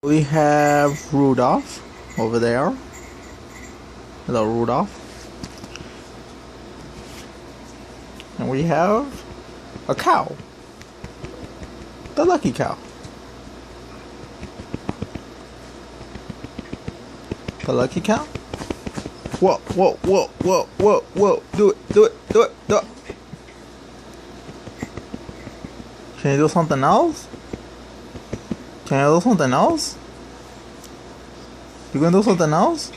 We have Rudolph over there. Hello, Rudolph. And we have a cow. The lucky cow. The lucky cow? Whoa, whoa, whoa, whoa, whoa, whoa. Do it, do it, do it, do it. Can you do something else? Can you do something else? You gonna do something else?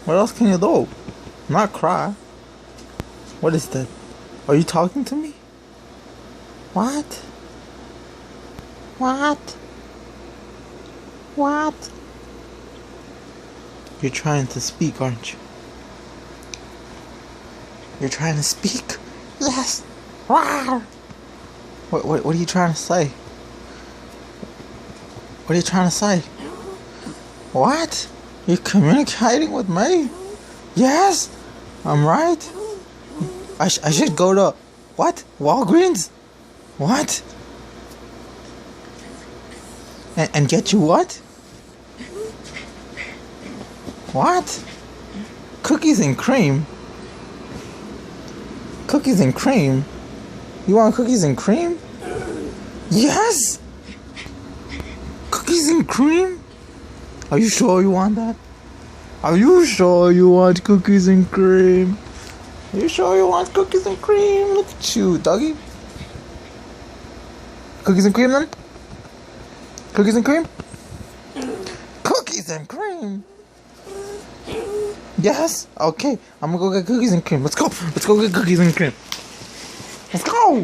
What else can you do? Not cry. What is that? Are you talking to me? What? What? What? You're trying to speak, aren't you? You're trying to speak? Yes! What are you trying to say? What are you trying to say? What? You're communicating with me? Yes! I'm right? I should go to... What? Walgreens? What? And get you what? What? Cookies and cream? Cookies and cream? You want cookies and cream? Yes! Cookies and cream? Are you sure you want that? Are you sure you want cookies and cream? Are you sure you want cookies and cream? Look at you, doggy. Cookies and cream then? Cookies and cream? Cookies and cream? Yes? Okay, I'm gonna go get cookies and cream. Let's go. Let's go get cookies and cream. Let's go!